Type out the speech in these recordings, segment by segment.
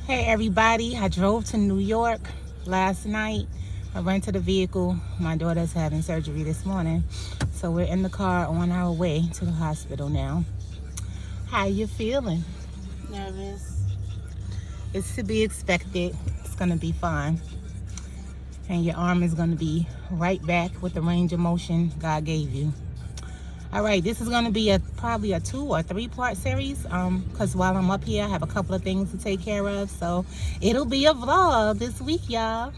Hey everybody, I drove to New York last night. I rented a vehicle. My daughter's having surgery this morning. So we're in the car on our way to the hospital now. How you feeling? Nervous. It's to be expected. It's gonna be fine. And your arm is gonna be right back with the range of motion God gave you. All right, this is going to be probably a 2 or 3 part series because while I'm up here, I have a couple of things to take care of. So it'll be a vlog this week, y'all.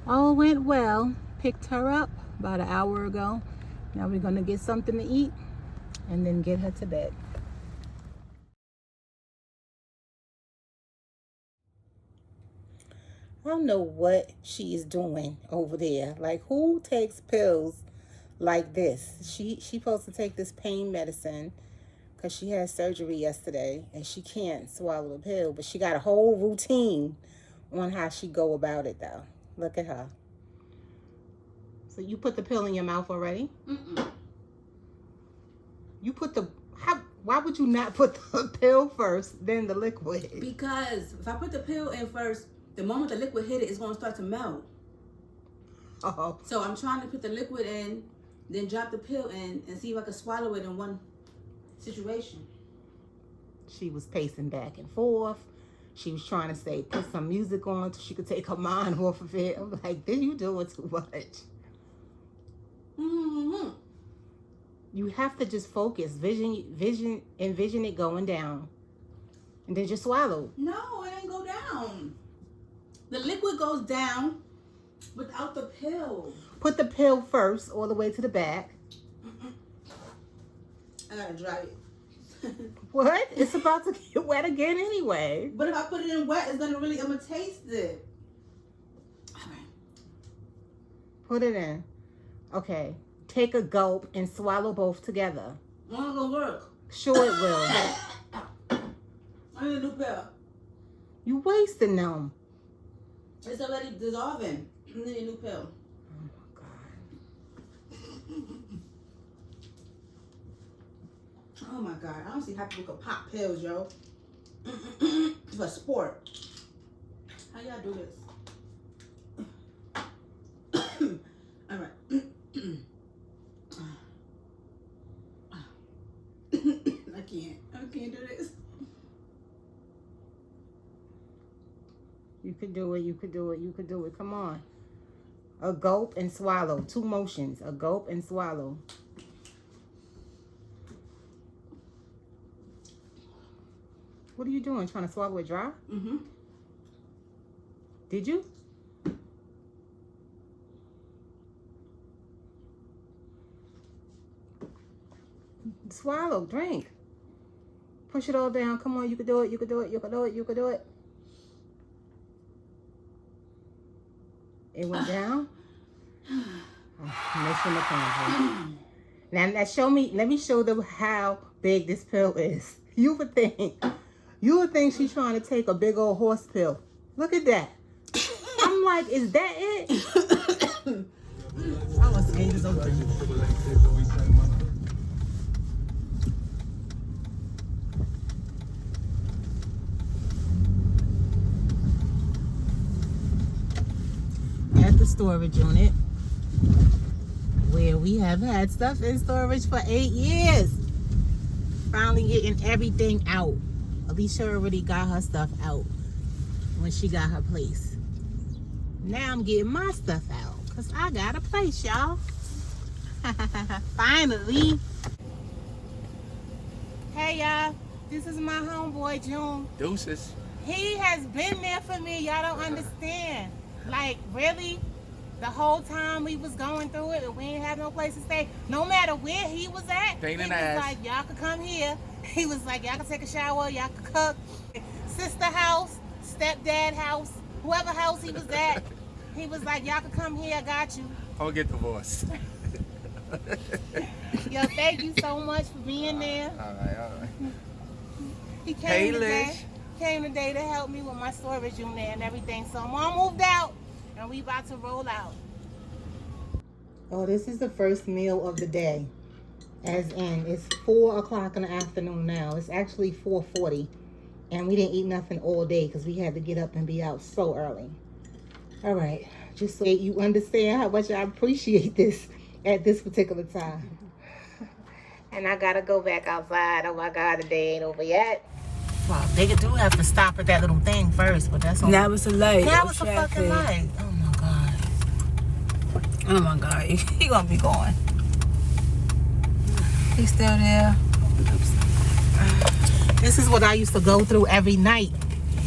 All went well. Picked her up about an hour ago. Now we're gonna get something to eat and then get her to bed. I don't know what she is doing over there. Like, who takes pills like this? She supposed to take this pain medicine because she had surgery yesterday and she can't swallow the pill, but she got a whole routine on how she go about it though. Look at her. So you put the pill in your mouth already? Mm-mm. You put the, why would you not put the pill first, then the liquid? Because if I put the pill in first, the moment the liquid hit it, it's going to start to melt. Oh. So I'm trying to put the liquid in, then drop the pill in and see if I can swallow it in one situation. She was pacing back and forth. She was trying to say, put some music on so she could take her mind off of it. I'm like, then you doing too much. Mm-hmm. You have to just focus, envision it going down, and then just swallow. No, it ain't go down. The liquid goes down without the pill. Put the pill first, all the way to the back. I gotta dry it. What? It's about to get wet again anyway. But if I put it in wet, it's gonna really, I'm gonna taste it. Okay. Put it in. Okay. Take a gulp and swallow both together. It's not gonna work. Sure it will. I need a new pill. You wasting them. It's already dissolving. I need a new pill. Oh my God. Oh my God. I don't see how people could pop pills, yo. For sport. How y'all do this? All right. I can't do this. You could do it. You could do it. You could do it. Come on. A gulp and swallow. 2 motions. A gulp and swallow. What are you doing? Trying to swallow it dry? Mm-hmm. Did you? Swallow. Drink. Push it all down. Come on. You can do it. You can do it. You can do it. You can do it. It went down. Mission accomplished. Now show me. Let me show them how big this pill is. You would think she's trying to take a big old horse pill. Look at that. I'm like, is that it? Our gate is open. At the storage unit, where we have had stuff in storage for 8 years. Finally getting everything out. Alicia already got her stuff out when she got her place. Now I'm getting my stuff out because I got a place, y'all. Finally. Hey, y'all. This is my homeboy, June. Deuces. He has been there for me. Y'all don't understand. Like, really? The whole time we was going through it and we didn't have no place to stay, no matter where he was at, Pain in he the was ass. like, y'all could come here. He was like, y'all can take a shower, y'all can cook. Sister house, stepdad house, whoever house he was at. He was like, y'all can come here, I got you. I'll get divorced. Yo, thank you so much for being there. All right. He came Hey, today. Liz. Came today to help me with my storage unit and everything. So Mom moved out and we about to roll out. Oh, this is the first meal of the day. As in, it's 4 o'clock in the afternoon now. It's actually 4:40. And we didn't eat nothing all day because we had to get up and be out so early. All right. Just so you understand how much I appreciate this at this particular time. And I got to go back outside. Oh, my God, the day ain't over yet. Well, they do have to stop at that little thing first, but that's all. Now it's a light. Now it's a fucking light. Oh, my God. Oh my God, he gonna be gone. He's still there. This is what I used to go through every night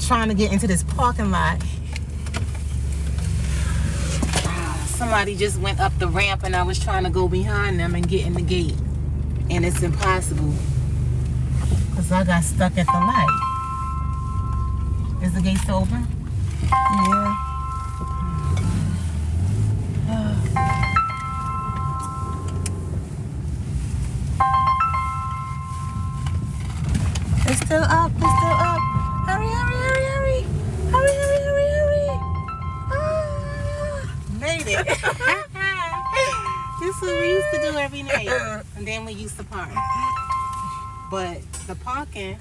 trying to get into this parking lot. Somebody just went up the ramp and I was trying to go behind them and get in the gate. And it's impossible because I got stuck at the light. Is the gate still open? Yeah. It's still up. It's still up. Hurry, hurry, hurry, hurry. Hurry, hurry, hurry, hurry. Made it. This is what we used to do every night. And then we used to park. But the parking,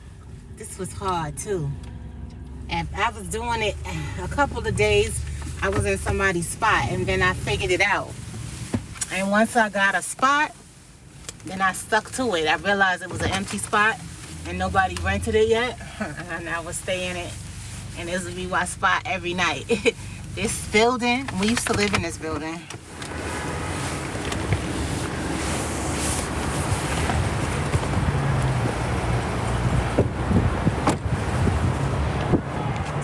this was hard too. And I was doing it a couple of days. I was in somebody's spot and then I figured it out. And once I got a spot, then I stuck to it. I realized it was an empty spot and nobody rented it yet. And I would stay in it. And this would be my spot every night. This building, we used to live in this building.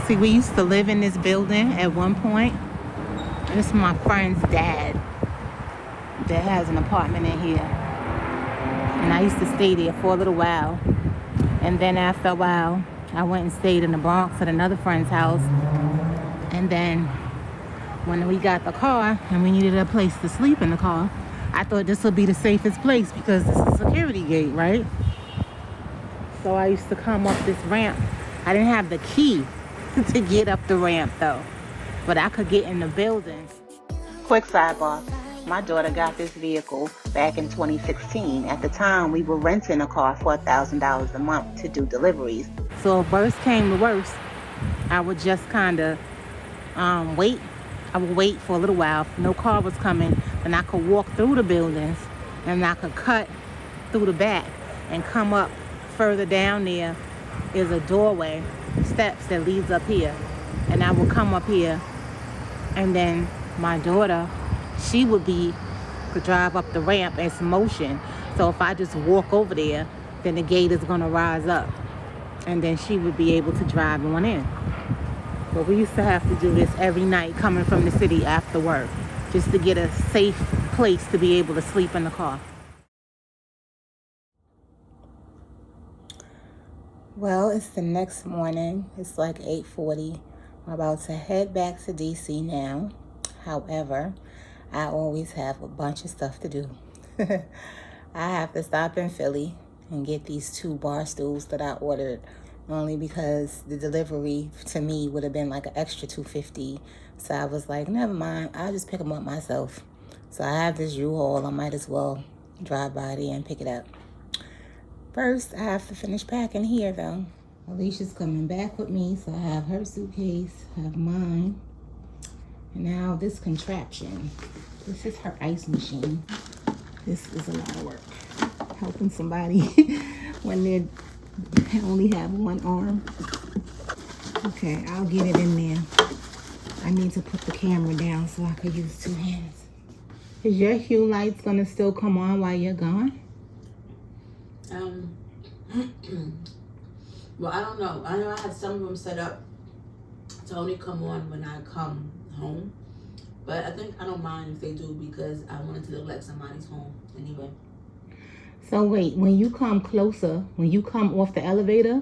See, we used to live in this building at one point. This is my friend's dad that has an apartment in here. And I used to stay there for a little while. And then after a while, I went and stayed in the Bronx at another friend's house. And then when we got the car and we needed a place to sleep in the car, I thought this would be the safest place because this is a security gate, right? So I used to come up this ramp. I didn't have the key to get up the ramp though, but I could get in the building. Quick sidebar, my daughter got this vehicle back in 2016. At the time, we were renting a car for $1,000 a month to do deliveries. So if worst came to worst, I would just kind of wait. I would wait for a little while. If no car was coming, then I could walk through the buildings and I could cut through the back and come up further down. There is a doorway, steps that leads up here, and I would come up here, and then my daughter, she could drive up the ramp as motion. So if I just walk over there, then the gate is gonna rise up, and then she would be able to drive on in. But we used to have to do this every night coming from the city after work, just to get a safe place to be able to sleep in the car. Well, it's the next morning. It's like 8:40. I'm about to head back to DC now. However, I always have a bunch of stuff to do. I have to stop in Philly and get these 2 bar stools that I ordered, only because the delivery to me would have been like an extra $250. So I was like, never mind, I'll just pick them up myself. So I have this U-Haul. I might as well drive by there and pick it up. First, I have to finish packing here, though. Alicia's coming back with me, so I have her suitcase, I have mine. And now this contraption. This is her ice machine. This is a lot of work. Helping somebody when they only have one arm. Okay, I'll get it in there. I need to put the camera down so I could use 2 hands. Is your hue lights gonna still come on while you're gone? Well, I don't know. I know I had some of them set up to only come on when I come home. But I think I don't mind if they do because I want it to look like somebody's home anyway. So wait, when you come closer, when you come off the elevator,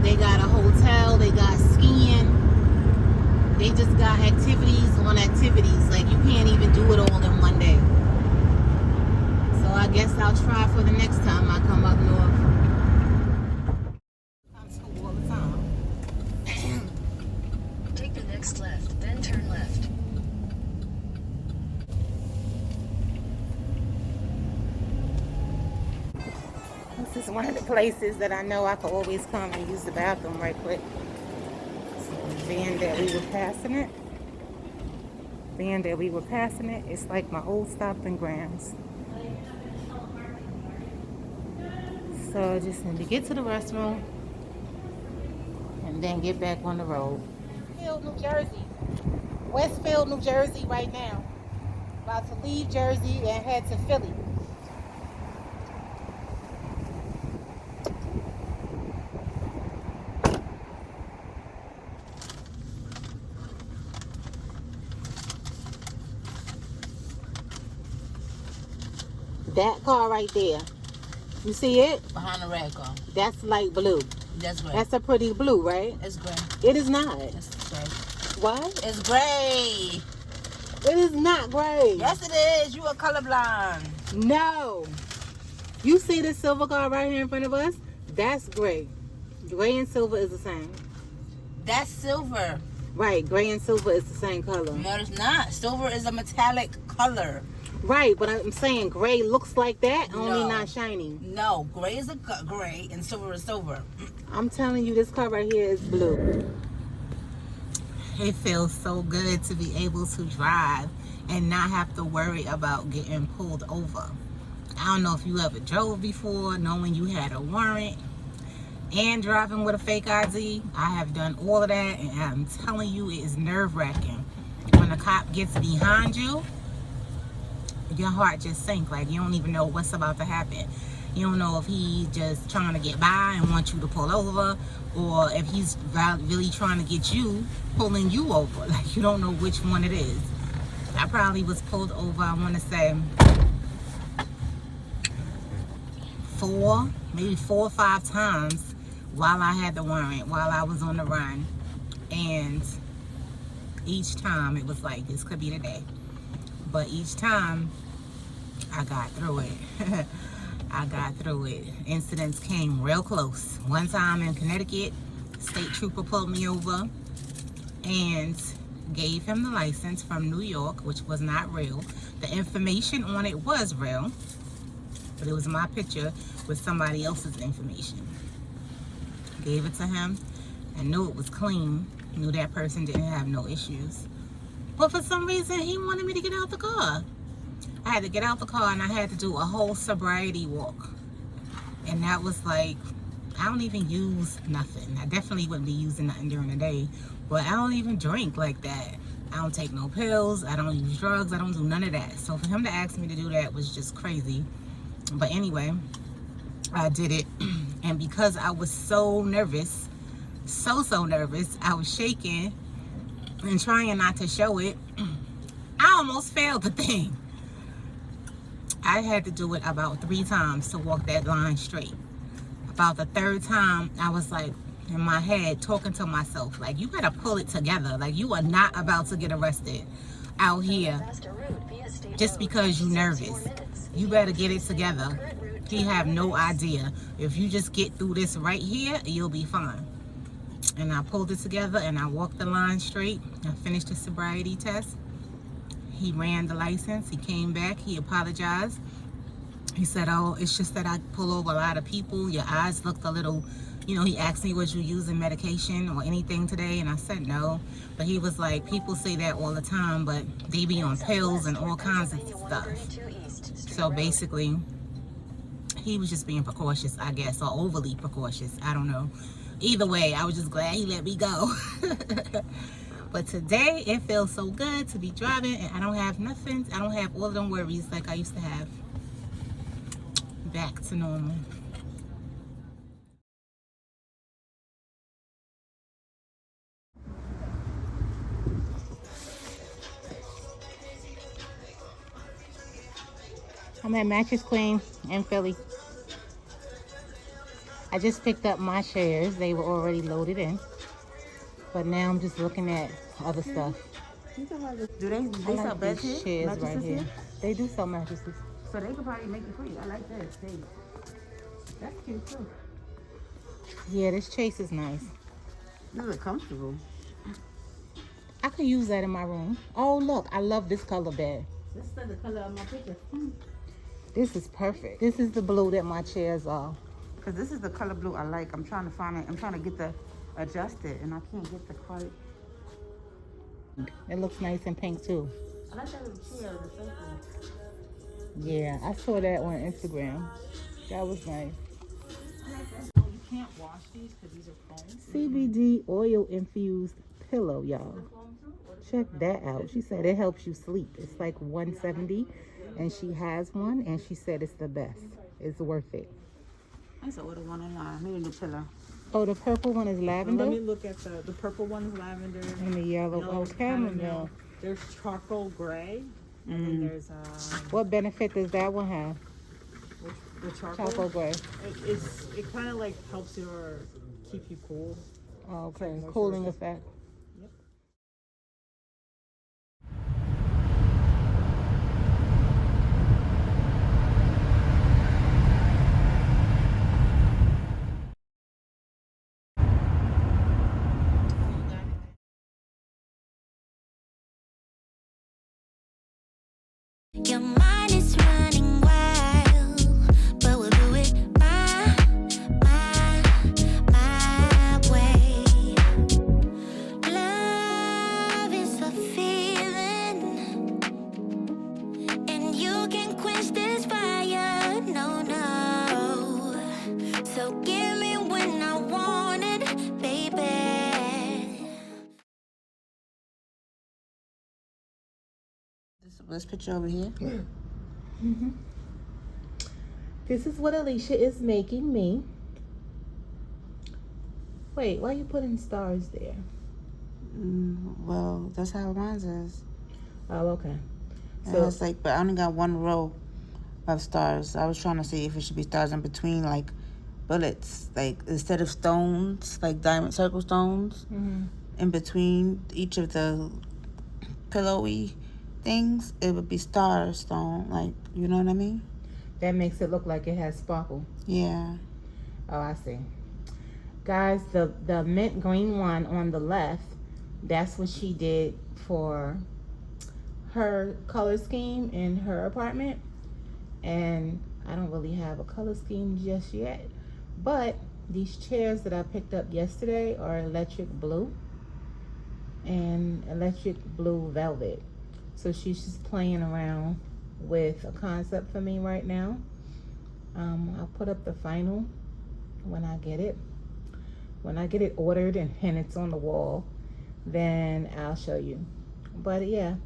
They got a hotel. They got skiing. They just got activities on activities. Like, you can't even do it all in one day. So I guess I'll try for the next time I come up north. Come to school all the time. Take the next left, then turn left. This is one of the places that I know I could always come and use the bathroom right quick. Being that we were passing it, it's like my old stopping grounds. So I just need to get to the restroom and then get back on the road. Westfield, New Jersey right now. About to leave Jersey and head to Philly. That car right there. You see it? Behind the red car. That's light blue. That's gray. That's a pretty blue, right? It's gray. It is not. It's gray. What? It's gray. It is not gray. Yes, it is. You are colorblind. No. You see this silver car right here in front of us? That's gray. Gray and silver is the same. That's silver. Right. Gray and silver is the same color. No, it's not. Silver is a metallic color. Right, but I'm saying gray looks like that, only No. not shiny. No, gray is gray and silver is silver. I'm telling you, this car right here is blue. It feels so good to be able to drive and not have to worry about getting pulled over. I don't know if you ever drove before, knowing you had a warrant and driving with a fake ID. I have done all of that, and I'm telling you, it is nerve-wracking. When a cop gets behind you, your heart just sinks. Like, you don't even know what's about to happen. You don't know if he's just trying to get by and want you to pull over, or if he's really trying to get you, pulling you over. Like, you don't know which one it is. I probably was pulled over, I want to say, maybe 4 or 5 times while I had the warrant, while I was on the run. And each time it was like, this could be the day. But each time, I got through it. I got through it. Incidents came real close. One time in Connecticut, state trooper pulled me over and gave him the license from New York, which was not real. The information on it was real, but it was my picture with somebody else's information. Gave it to him and knew it was clean. Knew that person didn't have no issues. But for some reason, he wanted me to get out the car. I had to get out the car and I had to do a whole sobriety walk. And that was like, I don't even use nothing. I definitely wouldn't be using nothing during the day. But I don't even drink like that. I don't take no pills. I don't use drugs. I don't do none of that. So for him to ask me to do that was just crazy. But anyway, I did it. And because I was so nervous, so nervous, I was shaking and trying not to show it, I almost failed the thing. I had to do it about 3 times to walk that line straight. About the 3rd time, I was like, in my head, talking to myself, like, you better pull it together. Like, you are not about to get arrested out here just because you're nervous. You better get it together. You have no idea. If you just get through this right here, you'll be fine. And I pulled it together and I walked the line straight. I finished the sobriety test. He ran the license. He came back. He apologized. He said, oh, it's just that I pull over a lot of people. Your eyes looked a little, you know, he asked me, was you using medication or anything today? And I said no. But he was like, people say that all the time, but they be on pills and all kinds of stuff. So basically, he was just being precautious, I guess, or overly precautious. I don't know. Either way, I was just glad he let me go. But today, it feels so good to be driving, and I don't have nothing. I don't have all of them worries like I used to have. Back to normal. I'm at Mattress Queen in Philly. I just picked up my chairs. They were already loaded in. But now I'm just looking at other stuff. Do they I sell like beds these here? chairs right here. They do sell mattresses. So they could probably make it for you. I like this. Hey, that's cute too. Yeah, this chase is nice. This is comfortable. I could use that in my room. Oh, look, I love this color bed. This is the color of my picture. This is perfect. This is the blue that my chairs are. Because this is the color blue I like. I'm trying to find it. I'm trying to get the adjusted, and I can't get the quite. It looks nice and pink too. I like that little chair. The circle. Yeah, I saw that on Instagram. That was nice. You can't wash these because these are foam. CBD oil infused pillow, y'all. Check that out. She said it helps you sleep. It's like $170, and she has one, and she said it's the best. It's worth it. I used to order one online. I need a new pillow. Oh, the purple one is lavender? Let me look at the purple one is lavender. And the yellow, oh, chamomile. chamomile. There's charcoal gray. And then there's What benefit does that one have? the charcoal. Charcoal gray. It kind of like helps keep you cool. Oh, okay, cooling effect. Your mind is running wild, but we'll do it my way. Love is a feeling, and you can quench this fire, no. So give me when I want it, baby. This picture over here. This is what Alicia is making me. Wait, why are you putting stars there? Well, that's how mine is. Oh, okay. So it's like, but I only got one row of stars. I was trying to see if it should be stars in between, like bullets, like instead of stones, like diamond circle stones, in between each of the pillowy things, it would be star stone, like, you know what I mean? That makes it look like it has sparkle. Yeah. Oh, I see. Guys, the mint green one on the left, that's what she did for her color scheme in her apartment. And I don't really have a color scheme just yet. But these chairs that I picked up yesterday are electric blue and electric blue velvet. So she's just playing around with a concept for me right now. I'll put up the final when I get it. When I get it ordered and it's on the wall, then I'll show you. But yeah,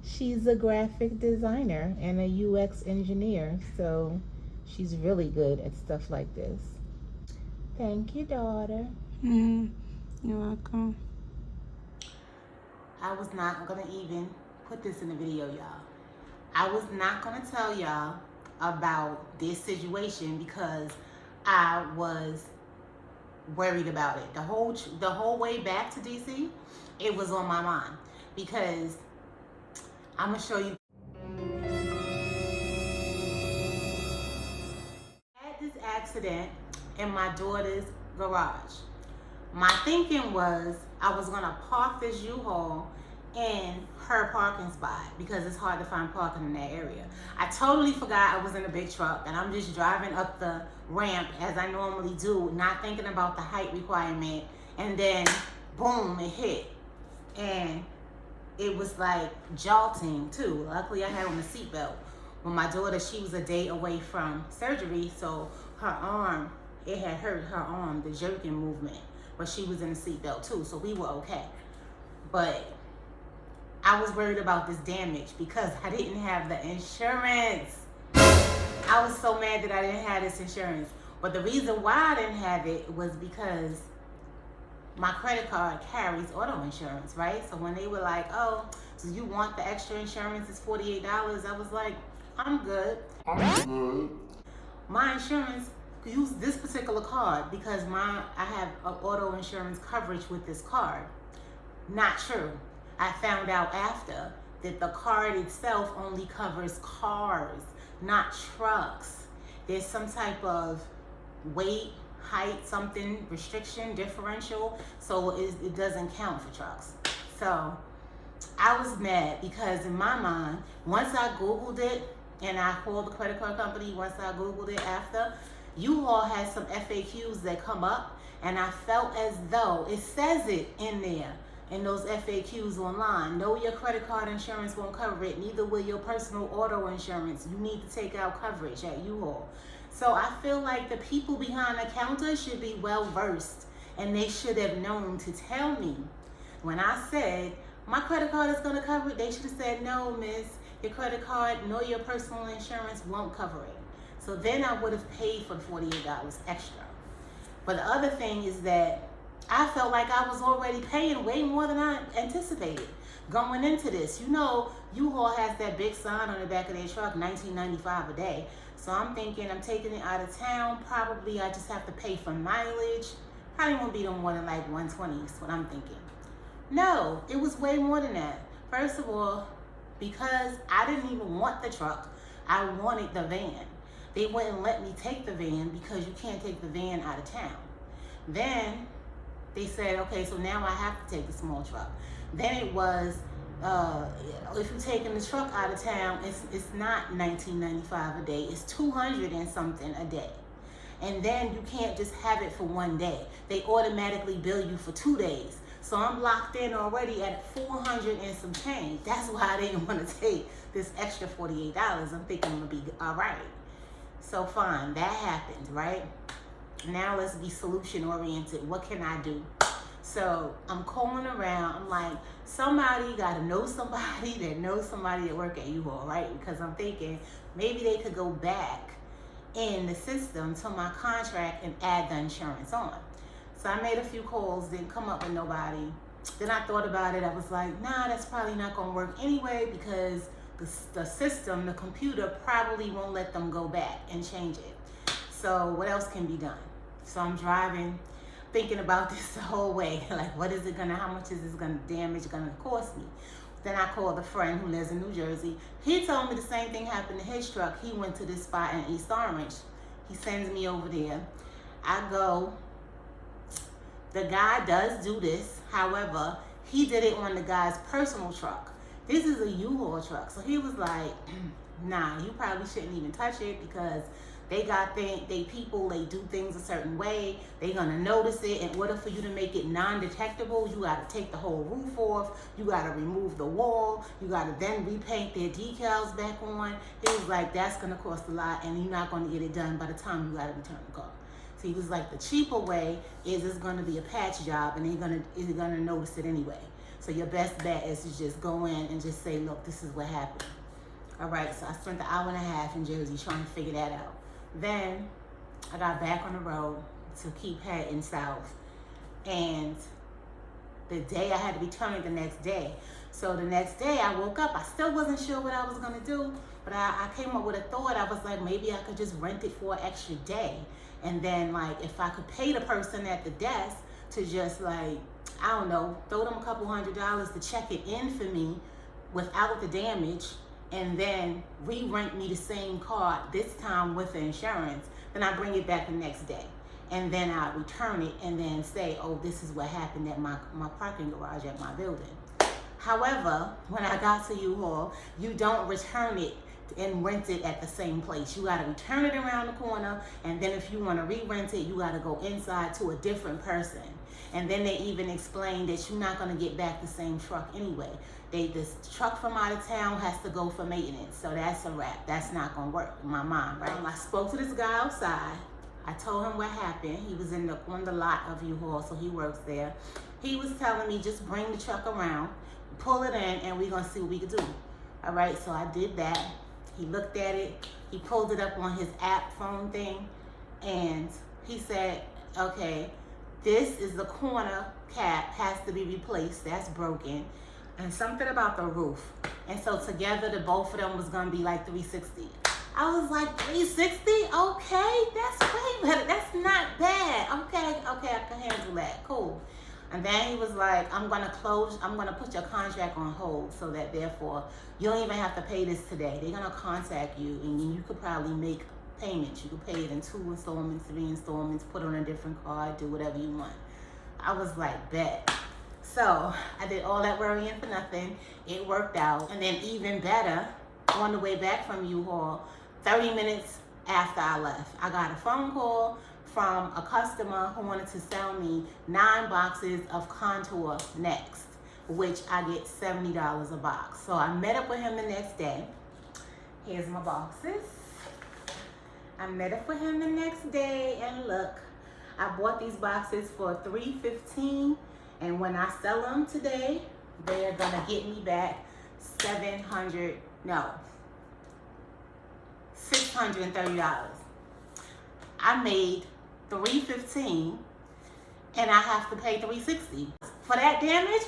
she's a graphic designer and a UX engineer, so she's really good at stuff like this. Thank you, daughter. You're welcome. I was not gonna even put this in the video, y'all. I was not gonna tell y'all about this situation because I was worried about it. The whole way back to DC, it was on my mind because I'm gonna show you. I had this accident in my daughter's garage. My thinking was I was gonna park this U-Haul in her parking spot because it's hard to find parking in that area. I totally forgot I was in a big truck and I'm just driving up the ramp as I normally do, not thinking about the height requirement, and then boom, it hit. And it was like jolting too. Luckily I had on a seatbelt. When my daughter, she was a day away from surgery, so her arm, it had hurt her arm, the jerking movement, but she was in a seatbelt too, so we were okay. But I was worried about this damage because I didn't have the insurance. I was so mad that I didn't have this insurance. But the reason why I didn't have it was because my credit card carries auto insurance, right? So when they were like, oh, so you want the extra insurance, it's $48, I was like, I'm good. My insurance use this particular card because I have auto insurance coverage with this card. Not true. I found out after that the card itself only covers cars, not trucks. There's some type of weight, height, something, restriction, differential, so it doesn't count for trucks. So I was mad because in my mind, once I Googled it and I called the credit card company, once I Googled it after, U-Haul has some FAQs that come up, and I felt as though it says it in there in those FAQs online. No, your credit card insurance won't cover it, neither will your personal auto insurance. You need to take out coverage at U-Haul. So I feel like the people behind the counter should be well versed, and they should have known to tell me. When I said, my credit card is gonna cover it, they should have said, no, miss, your credit card nor your personal insurance won't cover it. So then I would have paid for the $48 extra. But the other thing is that I felt like I was already paying way more than I anticipated going into this. You know, U-Haul has that big sign on the back of their truck, $19.95 a day. So I'm thinking I'm taking it out of town. Probably I just have to pay for mileage. Probably won't be no more than like $120 is what I'm thinking. No, it was way more than that. First of all, because I didn't even want the truck, I wanted the van. They wouldn't let me take the van because you can't take the van out of town. Then they said, okay, so now I have to take the small truck. Then it was, if you're taking the truck out of town, it's not $19.95 a day, it's $200 and something a day. And then you can't just have it for one day. They automatically bill you for 2 days. So I'm locked in already at $400 and some change. That's why I didn't want to take this extra $48. I'm thinking I'm gonna be all right. So fine, that happened, right? Now let's be solution oriented. What can I do? So I'm calling around. I'm like, somebody gotta know somebody that knows somebody that work at U-Haul, right? Because I'm thinking maybe they could go back in the system to my contract and add the insurance on. So I made a few calls, didn't come up with nobody. Then I thought about it. I was like, nah, that's probably not gonna work anyway because the system, the computer probably won't let them go back and change it. So what else can be done? So I'm driving, thinking about this the whole way. Like, what is it gonna, how much is this gonna cost me? Then I called a friend who lives in New Jersey. He told me the same thing happened to his truck. He went to this spot in East Orange. He sends me over there. I go. The guy does do this. However, he did it on the guy's personal truck. This is a U-Haul truck. So he was like, nah, you probably shouldn't even touch it because they got they people, they do things a certain way. They're gonna notice it. In order for you to make it non-detectable, you gotta take the whole roof off. You gotta remove the wall. You gotta then repaint their decals back on. He was like, that's gonna cost a lot and you're not gonna get it done by the time you gotta return the car. So he was like, the cheaper way is it's gonna be a patch job and they're gonna notice it anyway. So your best bet is to just go in and just say, look, this is what happened. All right, so I spent an hour and a half in Jersey trying to figure that out. Then I got back on the road to keep heading south. And the day I had to return it the next day. So the next day I woke up, I still wasn't sure what I was gonna do, but I came up with a thought. I was like, maybe I could just rent it for an extra day. And then like, if I could pay the person at the desk to just like, I don't know, throw them a couple $100 to check it in for me without the damage, and then re-rent me the same car, this time with the insurance, then I bring it back the next day. And then I return it and then say, oh, this is what happened at my parking garage at my building. However, when I got to U-Haul, you don't return it and rent it at the same place. You gotta return it around the corner, and then if you wanna re-rent it, you gotta go inside to a different person. And then they even explained that you're not gonna get back the same truck anyway. This truck from out of town has to go for maintenance, so that's a wrap. That's not gonna work in my mind, right? I spoke to this guy outside. I told him what happened. He was on the lot of U-Haul, so he works there. He was telling me just bring the truck around, pull it in, and we're gonna see what we can do. All right, so I did that. He looked at it. He pulled it up on his app phone thing, and he said, okay, this is the corner cap, has to be replaced. That's broken. And something about the roof. And so together, the both of them was gonna be like $360. I was like, $360? Okay, that's way cancel that. Cool. And then he was like, I'm gonna put your contract on hold so that therefore you don't even have to pay this today. They're gonna contact you and you could probably make payments. You could pay it in 2 installments, 3 installments, put on a different card, do whatever you want. I was like, bet. So I did all that worrying for nothing. It worked out. And then even better, on the way back from U-Haul, 30 minutes after I left, I got a phone call from a customer who wanted to sell me 9 boxes of Contour Next, which I get $70 a box. So I met up with him the next day. Here's my boxes. I met up with him the next day, and look, I bought these boxes for $3.15, and when I sell them today, they're gonna get me back $630. I made $3.15 and I have to pay $3.60 for that damage.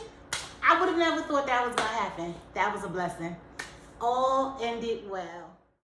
I would have never thought that was gonna happen. That was a blessing. All ended well.